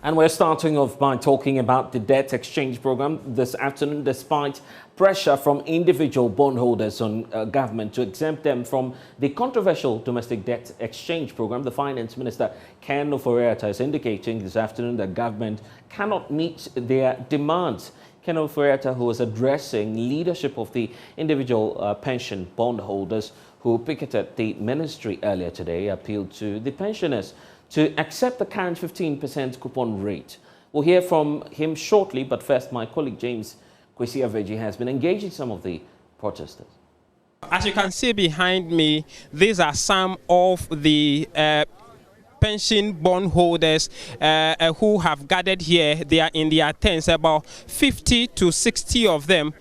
And we're starting off by talking about the debt exchange program this afternoon, despite pressure from individual bondholders on government to exempt them from the controversial domestic debt exchange program. The Finance Minister, Ken Ofori-Atta, is indicating this afternoon that government cannot meet their demands. Ken Ofori-Atta, who was addressing leadership of the individual pension bondholders who picketed the ministry earlier today, appealed to the pensioners to accept the current 15% coupon rate. We'll hear from him shortly, but first, my colleague James Kwesi has been engaging some of the protesters. As you can see behind me, these are some of the pension bondholders who have gathered here. They are in their tents, about 50 to 60 of them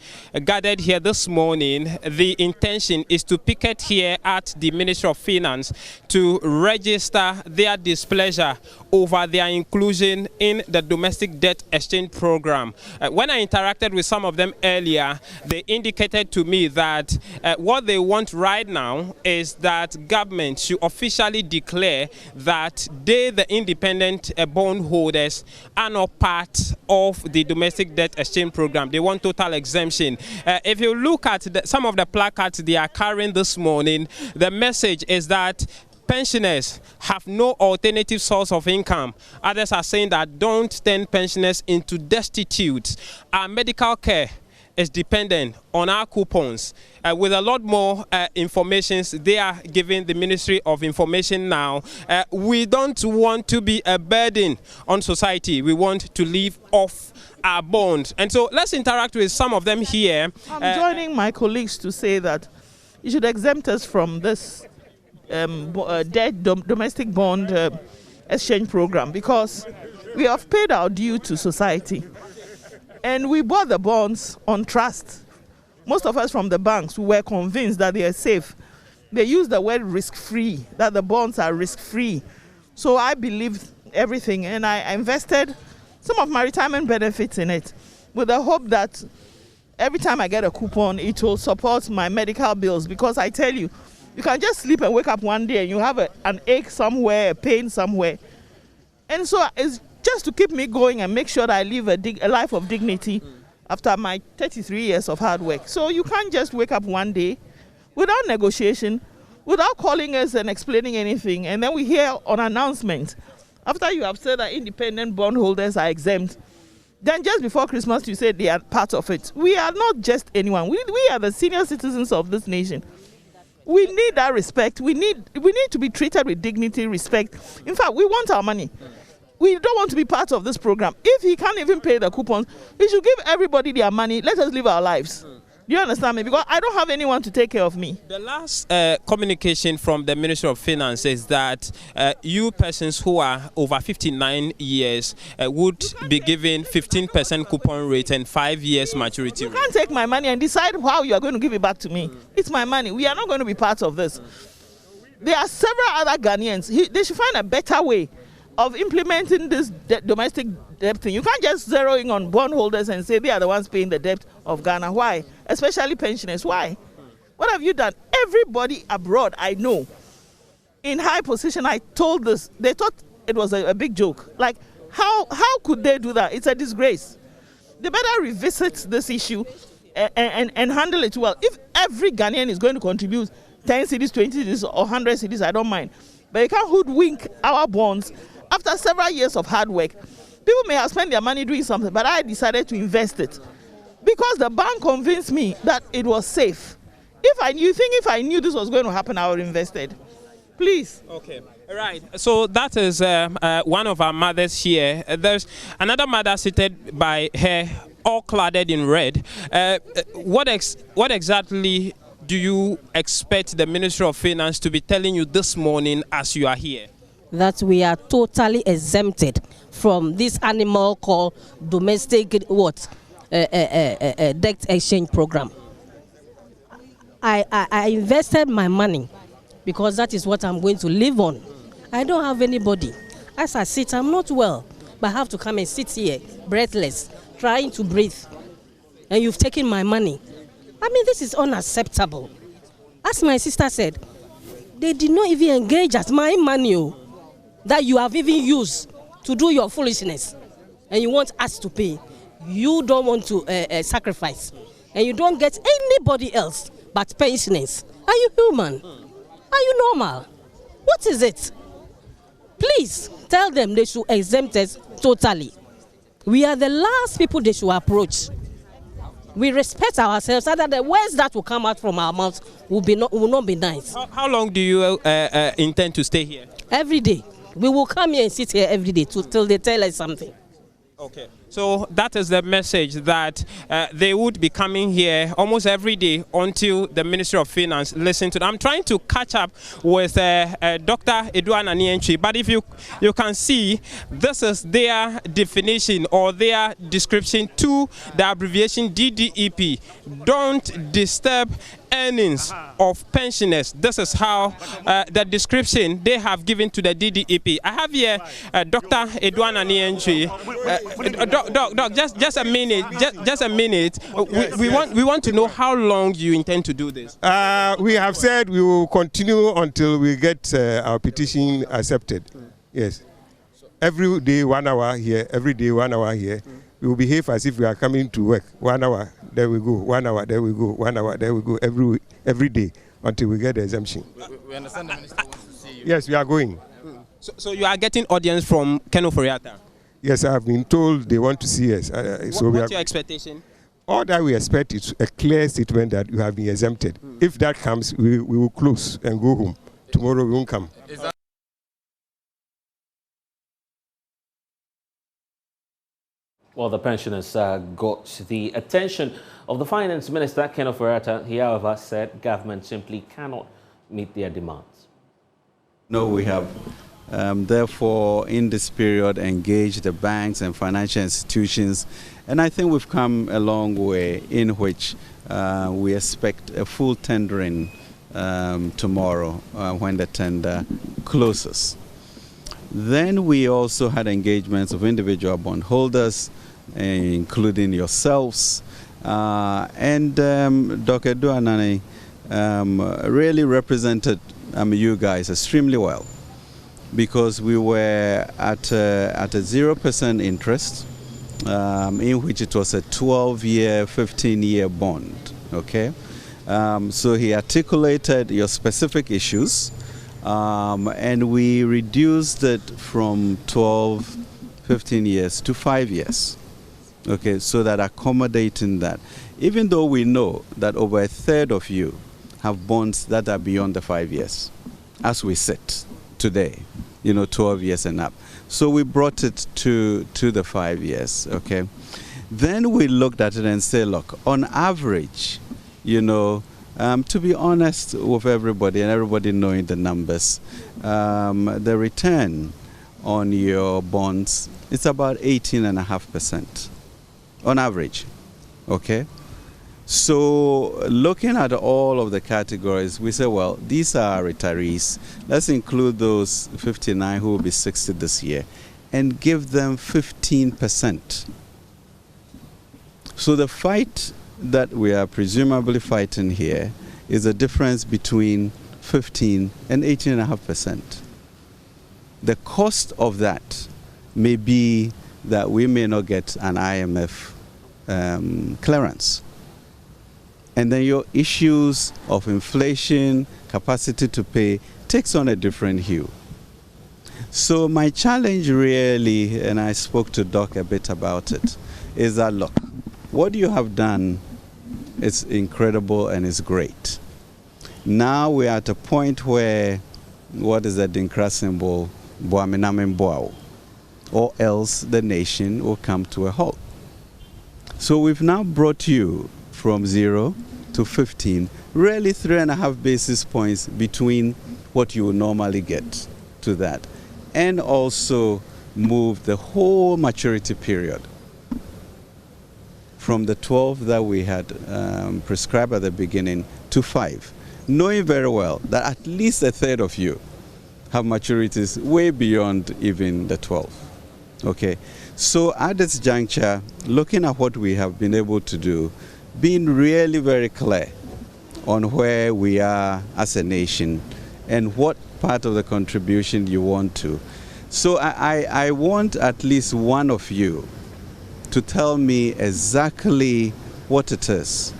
gathered here this morning. The intention is to picket here at the Ministry of Finance to register their displeasure over their inclusion in the domestic debt exchange program. When I interacted with some of them earlier, they indicated to me that what they want right now is that government should officially declare that they, the independent bondholders, are not part of the domestic debt exchange program. They want total exemption. If you look at some of the placards they are carrying this morning, the message is that pensioners have no alternative source of income. Others are saying that don't turn pensioners into destitute. Our medical care is dependent on our coupons. With a lot more information they are giving the Ministry of Information now. We don't want to be a burden on society. We want to live off our bonds. And so let's interact with some of them here. I'm joining my colleagues to say that you should exempt us from this domestic bond exchange program, because we have paid our due to society. And we bought the bonds on trust. Most of us from the banks were convinced that they are safe. They use the word risk-free, that the bonds are risk-free. So I believed everything, and I invested some of my retirement benefits in it with the hope that every time I get a coupon, it will support my medical bills. Because I tell you, you can just sleep and wake up one day and you have an ache somewhere, a pain somewhere. And so it's just to keep me going and make sure that I live a life of dignity after my 33 years of hard work. So you can't just wake up one day without negotiation, without calling us and explaining anything, and then we hear an announcement after you have said that independent bondholders are exempt. Then just before Christmas you said they are part of it. We are not just anyone. We are the senior citizens of this nation. We need that respect. We need to be treated with dignity, respect. In fact, we want our money. We don't want to be part of this program. If he can't even pay the coupons, he should give everybody their money. Let us live our lives. Do you understand me? Because I don't have anyone to take care of me. The last communication from the Ministry of Finance is that you persons who are over 59 years would be given 15% coupon rate and 5 years maturity rate. You can't take my money and decide how you are going to give it back to me. It's my money. We are not going to be part of this. There are several other Ghanaians. They should find a better way of implementing this domestic debt thing. You can't just zero in on bondholders and say they are the ones paying the debt of Ghana. Why? Especially pensioners. Why? What have you done? Everybody abroad I know in high position, I told this, they thought it was a big joke. Like, how could they do that? It's a disgrace. They better revisit this issue and handle it well. If every Ghanaian is going to contribute 10 cedis, 20 cedis, or 100 cedis, I don't mind. But you can't hoodwink our bonds. After several years of hard work, people may have spent their money doing something, but I decided to invest it because the bank convinced me that it was safe. If I knew this was going to happen, I would have invested. Please. Okay. Right. So that is one of our mothers here. There's another mother seated by her, all cladded in red. What exactly do you expect the Ministry of Finance to be telling you this morning as you are here? That we are totally exempted from this animal called domestic debt exchange program. I invested my money because that is what I'm going to live on. I don't have anybody. As I sit, I'm not well, but I have to come and sit here, breathless, trying to breathe. And you've taken my money. I mean, this is unacceptable. As my sister said, they did not even engage at my money that you have even used to do your foolishness, and you want us to pay. You don't want to sacrifice, and you don't get anybody else but pensioners. Are you human? Are you normal? What is it? Please tell them they should exempt us totally. We are the last people they should approach. We respect ourselves, other the words that will come out from our mouths will not be nice. How long do you intend to stay here? Every day. We will come here and sit here every day till they tell us something. Okay, so that is the message, that they would be coming here almost every day until the Ministry of Finance listen to them. I'm trying to catch up with Dr. Edouard Anientwi, but if you can see, this is their definition or their description to the abbreviation DDEP. Don't disturb earnings of pensioners. This is how the description they have given to the DDEP. I have here Dr. Edouard Anientwi. Doc, just a minute. Just a minute. We want to know how long you intend to do this. We have said we will continue until we get our petition accepted. Yes. Every day 1 hour here. Every day 1 hour here. We will behave as if we are coming to work. 1 hour, there we go. 1 hour, there we go. 1 hour, there we go. Every day until we get the exemption. We understand the minister wants to see you. Yes, we are going. So you are getting audience from Keno Foriata? Yes, I have been told they want to see us. What's your expectation? All that we expect is a clear statement that you have been exempted. If that comes, we will close and go home. Tomorrow we won't come. Well, the pensioners got the attention of the Finance Minister, Keno Foriata. He, however, said government simply cannot meet their demands. No, we have therefore in this period engaged the banks and financial institutions, and I think we've come a long way in which we expect a full tendering tomorrow when the tender closes. Then we also had engagements of individual bondholders, including yourselves, and Dr. Duanani really represented you guys extremely well, because we were at a 0% interest, in which it was a 12-year, 15-year bond. Okay, so he articulated your specific issues, and we reduced it from 12, 15 years to 5 years. Okay, so that accommodating that, even though we know that over a third of you have bonds that are beyond the 5 years, as we sit today, 12 years and up. So we brought it to the 5 years, okay? Then we looked at it and said, look, on average, to be honest with everybody and everybody knowing the numbers, the return on your bonds, it's about 18.5% on average, okay? So looking at all of the categories, we say, well, these are retirees. Let's include those 59 who will be 60 this year and give them 15%. So the fight that we are presumably fighting here is the difference between 15 and 18.5%. The cost of that may be that we may not get an IMF clearance. And then your issues of inflation, capacity to pay, takes on a different hue. So my challenge really, and I spoke to Doc a bit about it, is that, look, what you have done is incredible and is great. Now we're at a point where, what is the Dinkra symbol? Boaminamen Boao. Or else the nation will come to a halt. So we've now brought you from 0 to 15, really 3.5 basis points between what you would normally get to that, and also move the whole maturity period from the 12 that we had prescribed at the beginning to 5, knowing very well that at least a third of you have maturities way beyond even the 12. Okay, so at this juncture, looking at what we have been able to do, being really very clear on where we are as a nation and what part of the contribution you want to, So I want at least one of you to tell me exactly what it is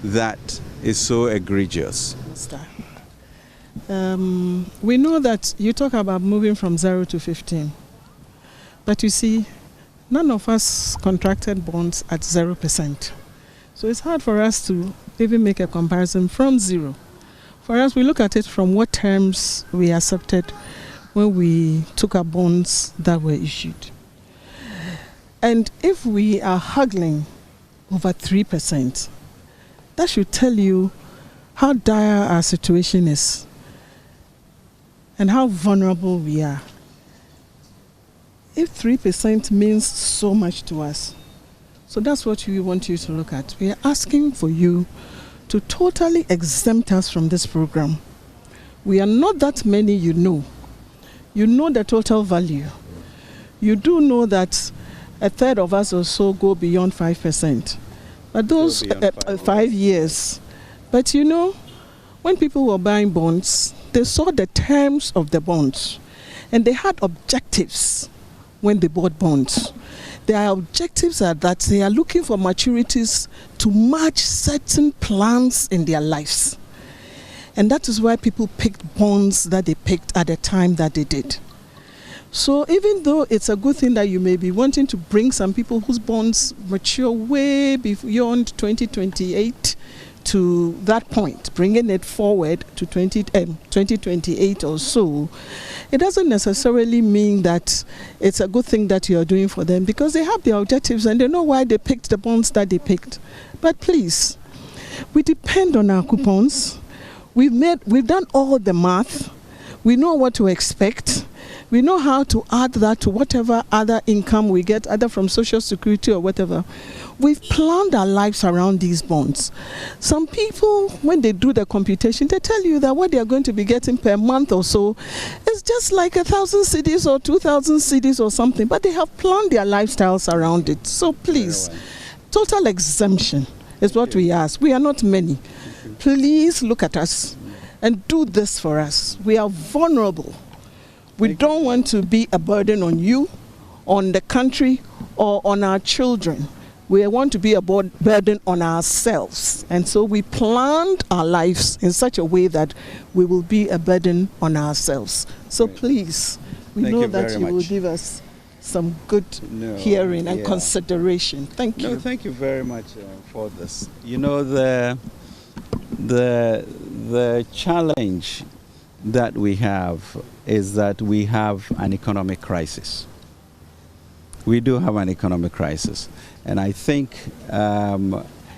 that is so egregious. We know that you talk about moving from 0 to 15, but you see, none of us contracted bonds at 0%. So it's hard for us to even make a comparison from 0. For us, we look at it from what terms we accepted when we took our bonds that were issued. And if we are haggling over 3%, that should tell you how dire our situation is and how vulnerable we are. If 3% means so much to us, so that's what we want you to look at. We are asking for you to totally exempt us from this program. We are not that many, you know. You know the total value. You do know that a third of us or so go beyond 5%. But those 5 years. But you know, when people were buying bonds, they saw the terms of the bonds. And they had objectives when they bought bonds. Their objectives are that they are looking for maturities to match certain plans in their lives. And that is why people picked bonds that they picked at the time that they did. So even though it's a good thing that you may be wanting to bring some people whose bonds mature way beyond 2028 to that point, bringing it forward to 2028 or so, it doesn't necessarily mean that it's a good thing that you are doing for them, because they have their objectives and they know why they picked the bonds that they picked. But please, we depend on our coupons. We've done all the math. We know what to expect. We know how to add that to whatever other income we get, either from Social Security or whatever. We've planned our lives around these bonds. Some people, when they do the computation, they tell you that what they are going to be getting per month or so is just like 1,000 cedis or 2,000 cedis or something, but they have planned their lifestyles around it. So please, total exemption is what we ask. We are not many. Please look at us and do this for us. We are vulnerable. We don't want to be a burden on you, on the country, or on our children. We want to be a burden on ourselves. And so we planned our lives in such a way that we will be a burden on ourselves. So please, we know that you will give us some good hearing and consideration. Thank you. No, thank you very much for this. You know, the challenge that we have is that we have an economic crisis. We do have an economic crisis. And I think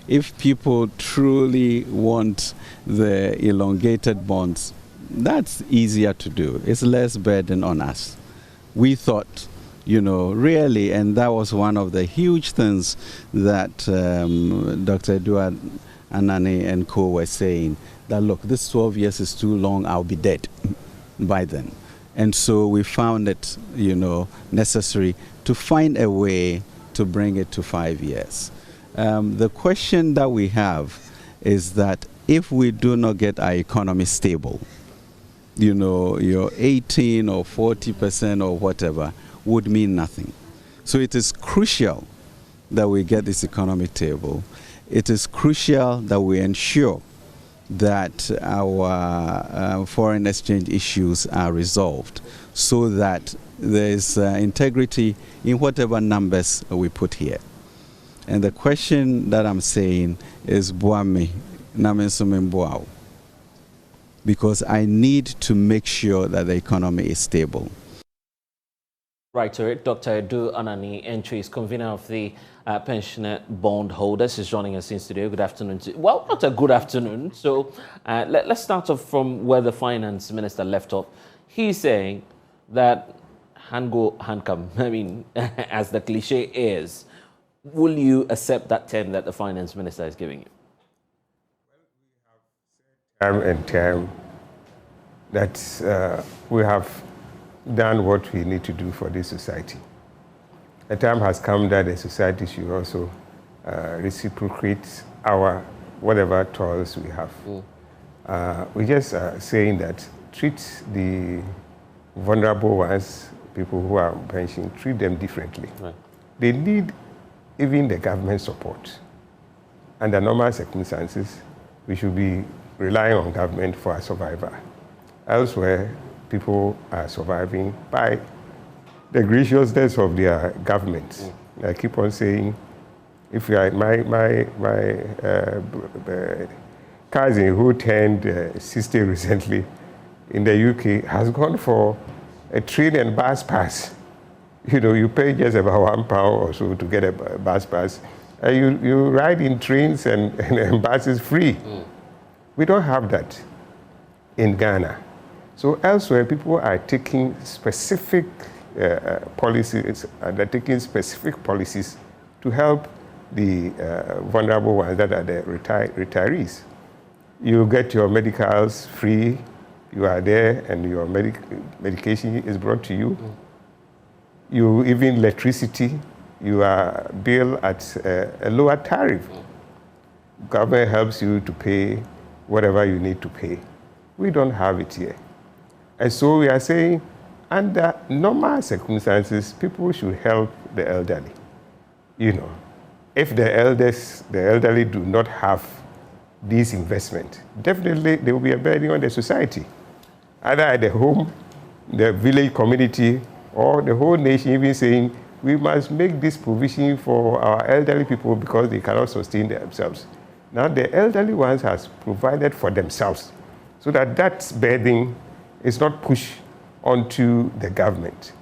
if people truly want the elongated bonds, that's easier to do. It's less burden on us. We thought, you know, really, and that was one of the huge things that Dr. Edward Anani and co were saying, that look, this 12 years is too long, I'll be dead by then. And so we found it, you know, necessary to find a way to bring it to 5 years. The question that we have is that if we do not get our economy stable, you know, your 18 or 40% or whatever would mean nothing. So it is crucial that we get this economy stable. It is crucial that we ensure that our foreign exchange issues are resolved so that there is integrity in whatever numbers we put here. And the question that I'm saying is Boame, Namensumimboao, because I need to make sure that the economy is stable. Right to it, Dr. Edu Anani Entry is convener of the Pensioner Bondholders, is joining us in studio. Good afternoon. Well, not a good afternoon. So let's start off from where the finance minister left off. He's saying that hand go, hand come. I mean, as the cliche is, will you accept that term that the finance minister is giving you? Time and time that we have done what we need to do for this society. The time has come that the society should also reciprocate our whatever toils we have. We're just saying that treat the vulnerable ones people who are on pension, treat them differently. Right. They need even the government support. Under normal circumstances, we should be relying on government for our survival. Elsewhere, people are surviving by the graciousness of their governments. I keep on saying, if you are my cousin who turned 60 recently in the UK has gone for a train and bus pass. You know, you pay just about £1 or so to get a bus pass. You ride in trains and buses free. We don't have that in Ghana. So elsewhere, people are taking specific policies, they're taking specific policies to help the vulnerable ones that are the retirees. You get your medicals free, you are there, and your medication is brought to you. You even electricity, you are billed at a lower tariff. Government helps you to pay whatever you need to pay. We don't have it here. And so we are saying, under normal circumstances, people should help the elderly. You know, if the elderly do not have these investments, definitely there will be a burden on the society, either at the home, the village community, or the whole nation, even saying, we must make this provision for our elderly people because they cannot sustain themselves. Now the elderly ones has provided for themselves, so that burden is not pushed onto the government.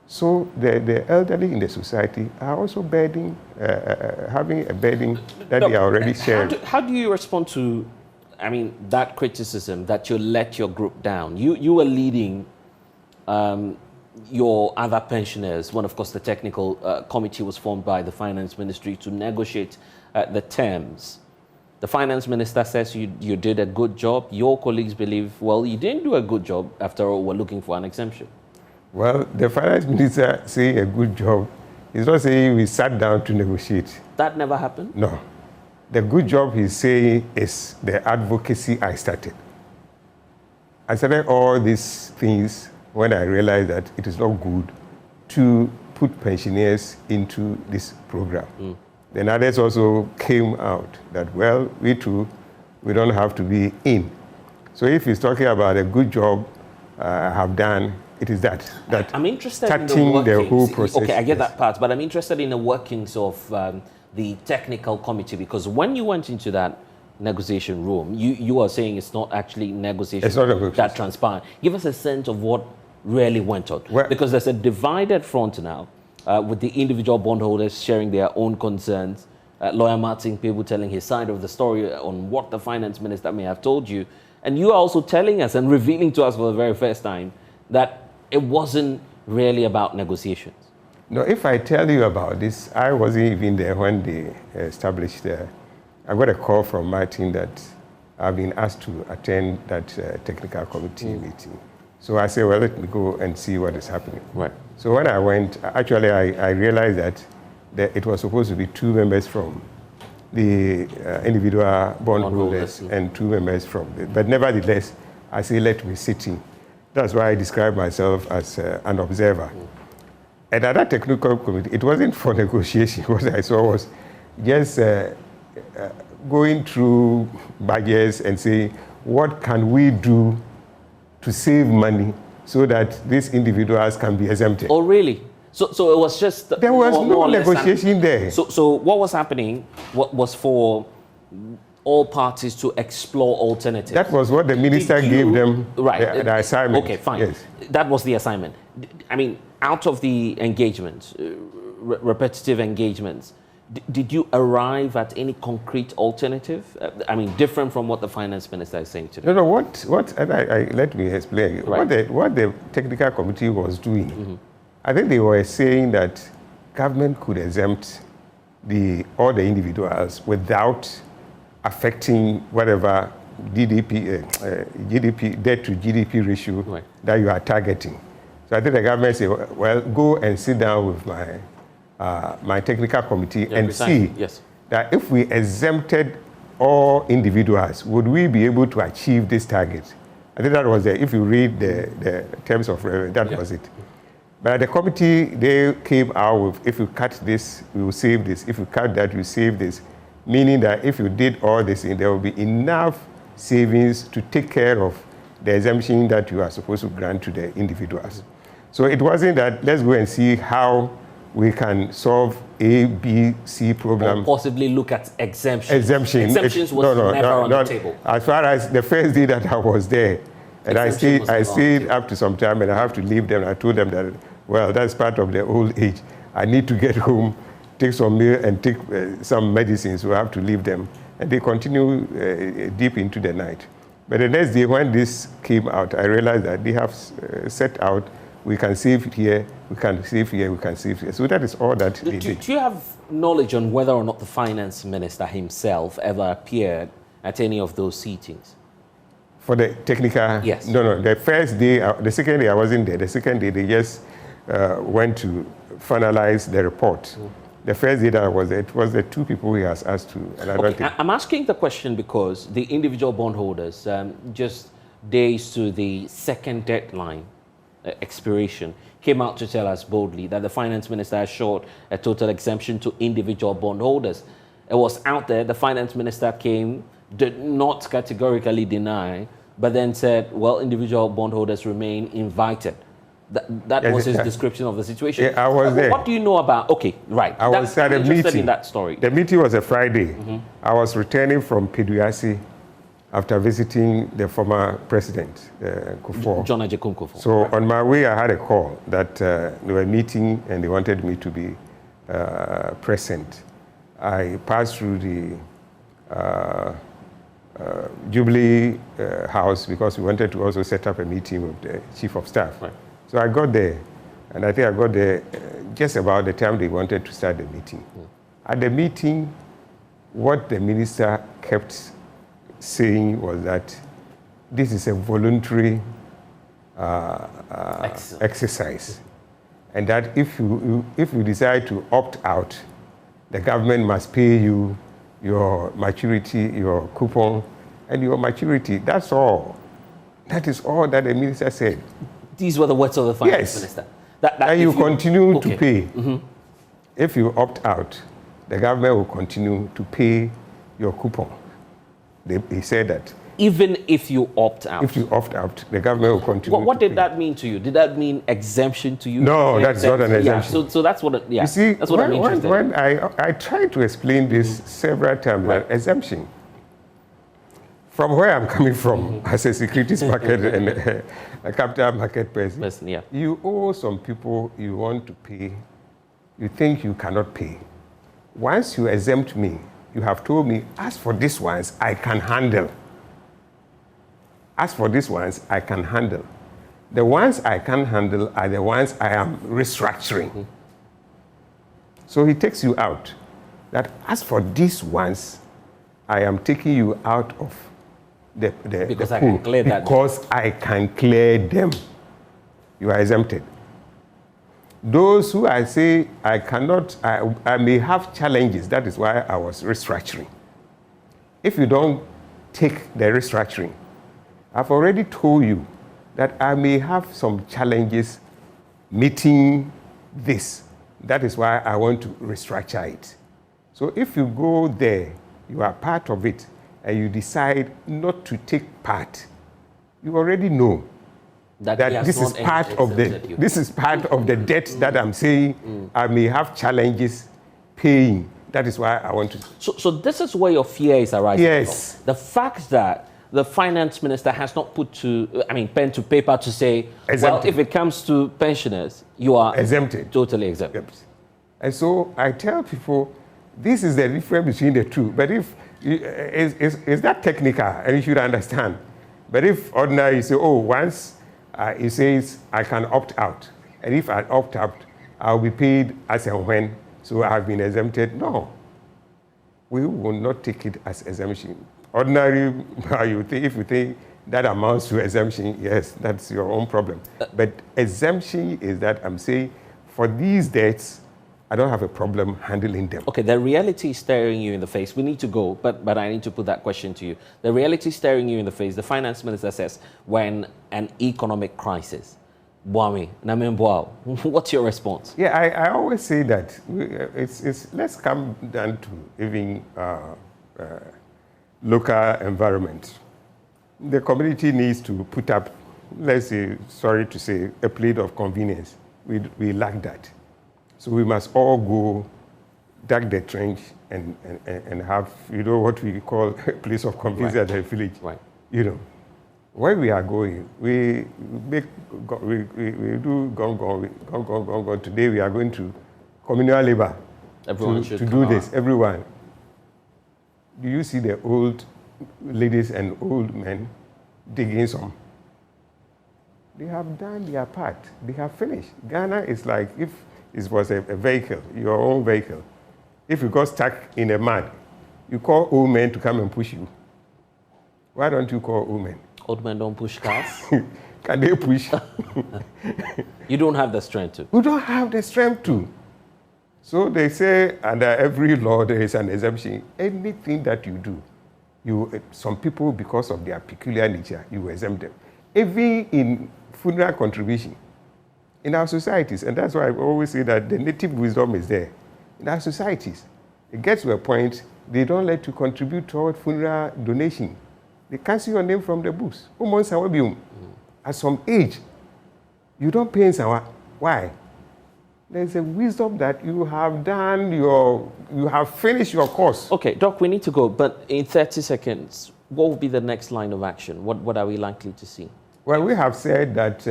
So the elderly in the society are also having a burden that they are already sharing. How do you respond to, I mean, that criticism that you let your group down? You were leading your other pensioners when, of course, the technical committee was formed by the finance ministry to negotiate the terms. The finance minister says you did a good job. Your colleagues believe, well, you didn't do a good job. After all, we're looking for an exemption. Well, the finance minister saying a good job is not saying we sat down to negotiate. That never happened? No. The good job he's saying is the advocacy I started. I started all these things when I realized that it is not good to put pensioners into this program. Then others also came out that, well, we too, we don't have to be in. So if he's talking about a good job I have done, it is that I'm interested starting in the whole process. Okay, I get that part, but I'm interested in the workings of the technical committee, because when you went into that negotiation room, you are saying it's not actually negotiation that transpired. Give us a sense of what really went on, because there's a divided front now. With the individual bondholders sharing their own concerns, Lawyer Martin People telling his side of the story on what the finance minister may have told you, and you are also telling us and revealing to us for the very first time that it wasn't really about negotiations. No, if I tell you about this, I wasn't even there when they established I got a call from Martin that I've been asked to attend that technical committee meeting. So I said, well, let me go and see what is happening. Right. So when I went, actually I realized that it was supposed to be 2 members from the individual bondholders and 2 members from but nevertheless, I say, let me sit in. That's why I describe myself as an observer. And at that technical committee, it wasn't for negotiation. What I saw was just going through budgets and saying, what can we do to save money so that these individuals can be exempted. Oh, really? So it was just... There was no negotiation there. So what was happening was for all parties to explore alternatives. That was what the minister gave them, the assignment. Okay, fine. Yes. That was the assignment. I mean, out of the engagements, repetitive engagements, did you arrive at any concrete alternative? I mean, different from what the finance minister is saying today? No, let me explain. Right. What the technical committee was doing, I think they were saying that government could exempt all the individuals without affecting whatever GDP, debt to GDP ratio that you are targeting. So I think the government said, well, go and sit down with my technical committee and see that if we exempted all individuals, would we be able to achieve this target? I think that was if you read the terms of reference, that was it. But the committee, they came out with, if you cut this, we will save this. If you cut that, you save this. Meaning that if you did all this, there will be enough savings to take care of the exemption that you are supposed to grant to the individuals. So it wasn't that let's go and see how we can solve A, B, C problem. Or possibly look at exemptions. Exemptions was never on the table. As far as the first day that I was there, and I stayed up to some time and I have to leave them. I told them that, well, that's part of the old age. I need to get home, take some meal and take some medicines, so I have to leave them. And they continue deep into the night. But the next day when this came out, I realized that they have set out, we can save here, we can save here, we can save here. So that is all that they did. Do you have knowledge on whether or not the finance minister himself ever appeared at any of those sittings? For the technical? Yes. No. The first day, the second day I wasn't there. The second day they just went to finalize the report. The first day that I was there, it was the two people he has asked to, and I don't think... I'm asking the question because the individual bondholders, just days to the second deadline expiration, came out to tell us boldly that the finance minister assured a total exemption to individual bondholders. It was out there, the finance minister came, did not categorically deny, but then said, well, individual bondholders remain invited. That was his description of the situation. Yeah, I was there. What do you know about? Okay, right. I was at a meeting. In that story. The meeting was a Friday. I was returning from Peduasi after visiting the former president, Kufuor. John Ajekun Kufuor. So on my way, I had a call that they were meeting and they wanted me to be present. I passed through the Jubilee House because we wanted to also set up a meeting with the chief of staff. Right. So I got there, and I think I got there just about the time they wanted to start the meeting. At the meeting, what the minister kept saying was that this is a voluntary exercise, and that if you decide to opt out, the government must pay you your maturity, your coupon, and your maturity. That's all. That is all that the minister said. These were the words of the finance minister. And you continue to pay. If you opt out, the government will continue to pay your coupon. They said that. Even if you opt out? If you opt out, the government will continue What did that mean to you? Did that mean exemption to you? No, that's not an exemption. Yeah, so that's what, you see, that's what I'm interested in. When I tried to explain this several times, that exemption, from where I'm coming from as a securities market and a capital market person, you owe some people you want to pay, you think you cannot pay. Once you exempt me, you have told me, as for these ones, I can handle. As for these ones, I can handle. The ones I can handle are the ones I am restructuring. So he takes you out. That as for these ones, I am taking you out of the because the I pool can clear that. Because I can clear them. You are exempted. Those who I say I cannot, I may have challenges. That is why I was restructuring. If you don't take the restructuring, I've already told you that I may have some challenges meeting this. That is why I want to restructure it. So if you go there, you are part of it, and you decide not to take part, you already know that this is part of the debt that I'm saying I may have challenges paying. That is why I want to. So this is where your fear is arising. Yes. From. The fact that the finance minister has not put pen to paper to say, exempted. Well, if it comes to pensioners, you are exempted. Totally exempt. Yep. And so I tell people, this is the difference between the two. But if is that technical, and you should understand. But if ordinary, you say, oh, once he says I can opt out, and if I opt out, I'll be paid as and when, so I've been exempted. No, we will not take it as exemption. Ordinary, if you think that amounts to exemption, yes, that's your own problem. But exemption is that I'm saying for these debts, I don't have a problem handling them. Okay, the reality is staring you in the face. We need to go, but I need to put that question to you. The reality is staring you in the face. The finance minister says when an economic crisis Bwami, Namembwao, what's your response? Yeah, I always say that let's come down to even local environment. The community needs to put up, let's say, sorry to say, a plate of convenience. We lack that. So we must all go dug the trench and have, what we call a place of convenience at the village. Right. Where we are going, we do gong. Today we are going to communal labor. Everyone to do this. Everyone. Do you see the old ladies and old men digging some? They have done their part. They have finished. Ghana is like if it was a vehicle, your own vehicle. If you got stuck in a mud, you call old men to come and push you. Why don't you call old men? Old men don't push cars? Can they push? You don't have the strength to. We don't have the strength to. So they say under every law there is an exemption. Anything that you do, some people, because of their peculiar nature, you exempt them. Even in funeral contribution, in our societies, and that's why I always say that the native wisdom is there. In our societies, it gets to a point, they don't let you contribute toward funeral donation. They cancel your name from the books. At some age, you don't pay in Sawa. Why? There's a wisdom that you have done, you have finished your course. Okay, Doc, we need to go, but in 30 seconds, what will be the next line of action? What are we likely to see? Well, we have said that,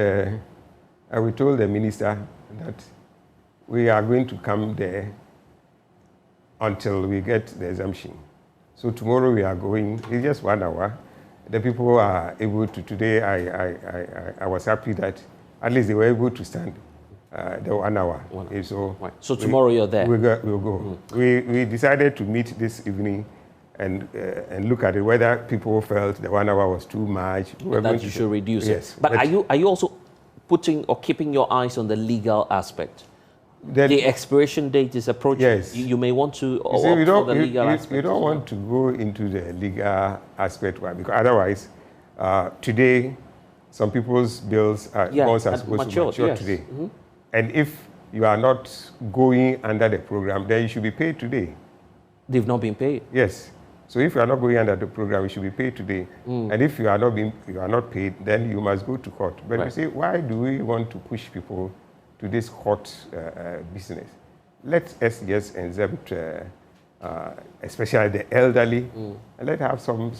we told the minister that we are going to come there until we get the exemption. So tomorrow we are going, it's just 1 hour. The people are able to, today I was happy that at least they were able to stand the 1 hour. So, right. So tomorrow you're there? We'll go. We decided to meet this evening and look at it, whether people felt the 1 hour was too much. That you should reduce it. But are you also putting or keeping your eyes on the legal aspect? The expiration date is approaching. Yes. You may want to we don't want to go into the legal aspect, because otherwise, today, some people's bonds are supposed to mature today. Mm-hmm. And if you are not going under the program, then you should be paid today. They've not been paid? Yes. So if you are not going under the program, you should be paid today. And if you are not paid, then you must go to court. But you say, why do we want to push people to this court business? Let us just exempt, especially the elderly, and let's have some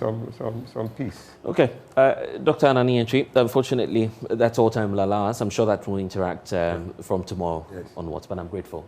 peace. Okay, Dr. Anani Entry, unfortunately, that's all time will allow us. I'm sure that we'll interact from tomorrow onwards, but I'm grateful.